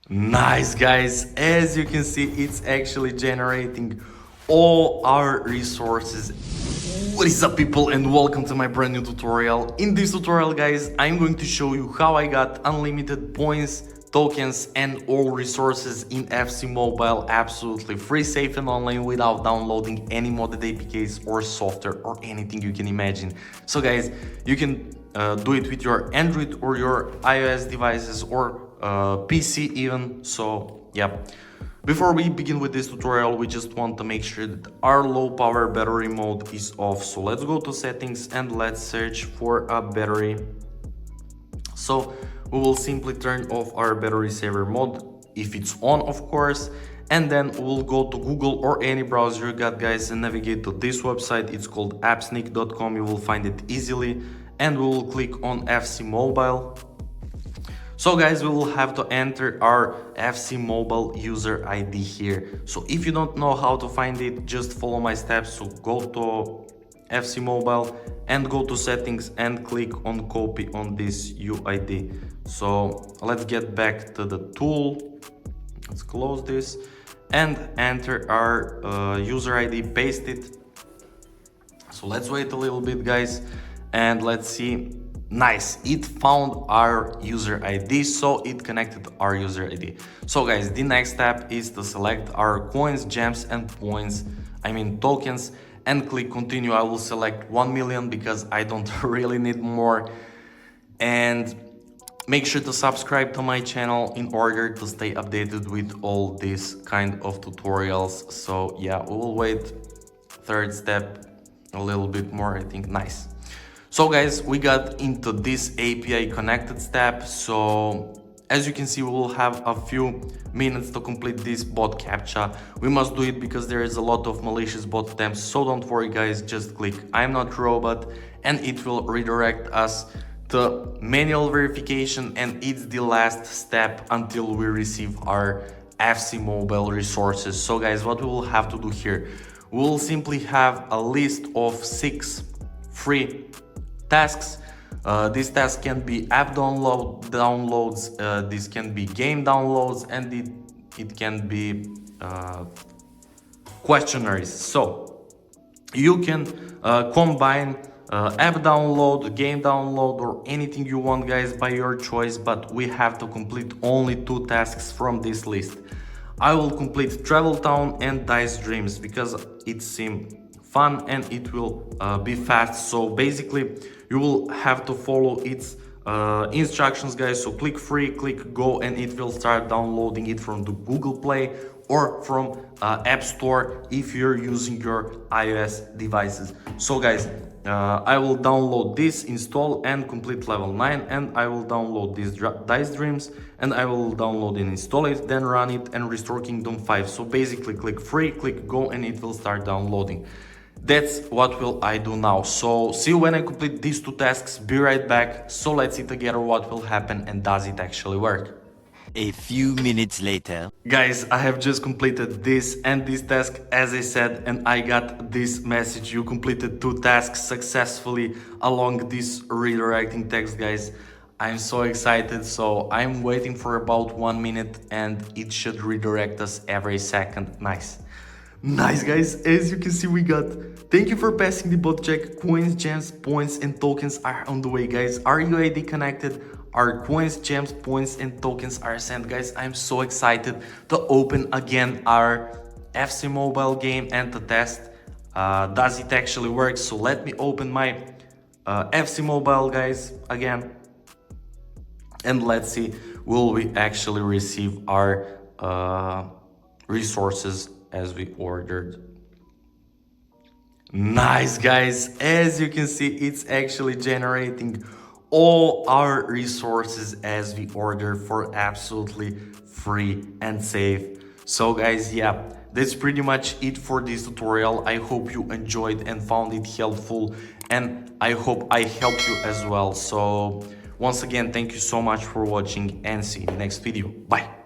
Nice guys, as you can see, it's actually generating all our resources. What is up people, and welcome to my brand new tutorial. In this tutorial guys, I'm going to show you how I got unlimited points, tokens and all resources in FC Mobile absolutely free, safe and online without downloading any modded APKs or software or anything you can imagine. So guys, you can do it with your Android or your iOS devices or PC even. So yeah, before we begin with this tutorial, we just want to make sure that our low power battery mode is off. So let's go to settings and let's search for a battery. So we will simply turn off our battery saver mode if it's on, of course, and then we'll go to Google or any browser you got guys and navigate to this website. It's called appsneak.com. You will find it easily, and we will click on FC Mobile. So guys, we will have to enter our FC Mobile user ID here. So if you don't know how to find it, just follow my steps. So go to FC Mobile and go to settings and click on copy on this UID. So let's get back to the tool. Let's close this and enter our user ID, paste it. So let's wait a little bit guys and let's see. Nice, it found our user ID, so it connected our user ID. So guys, the next step is to select our coins, gems and points, tokens, and click continue. I will select 1 million because I don't really need more. And make sure to subscribe to my channel in order to stay updated with all these kind of tutorials. So yeah, we will wait. Third step, a little bit more, I think. Nice. So guys, we got into this API connected step. So as you can see, we will have a few minutes to complete this bot captcha. We must do it because there is a lot of malicious bot attempts. So don't worry guys, just click I'm not robot and it will redirect us to manual verification, and it's the last step until we receive our FC Mobile resources. So guys, what we will have to do here, we will simply have a list of 6 free tasks. This task can be app downloads, this can be game downloads, and it can be questionnaires. So you can combine app download, game download, or anything you want guys by your choice, but we have to complete only 2 tasks from this list. I will complete Travel Town and Dice Dreams because it seems fun and it will be fast. So basically you will have to follow its instructions guys. So click free, click go, and it will start downloading it from the Google Play or from App Store if you're using your iOS devices. So guys, I will download this, install and complete level 9, and I will download this Dice Dreams and I will download and install it, then run it and restore Kingdom 5. So basically click free, click go, and it will start downloading. That's what will I do now. So see you when I complete these 2 tasks. Be right back. So let's see together what will happen and does it actually work. A few minutes later. Guys, I have just completed this and this task as I said, and I got this message: you completed 2 tasks successfully along this redirecting text guys. I'm so excited. So I'm waiting for about 1 minute and it should redirect us every second. Nice guys, as you can see, we got thank you for passing the bot check. Coins, gems, points and tokens are on the way guys. Our UID connected, our coins, gems, points and tokens are sent guys. I'm so excited to open again our FC Mobile game and to test does it actually work. So let me open my FC Mobile guys again, and let's see, will we actually receive our resources as we ordered. Nice guys, as you can see, it's actually generating all our resources as we order for absolutely free and safe. So guys, yeah, that's pretty much it for this tutorial. I hope you enjoyed and found it helpful, and I hope I helped you as well. So once again, thank you so much for watching and see you in the next video. Bye.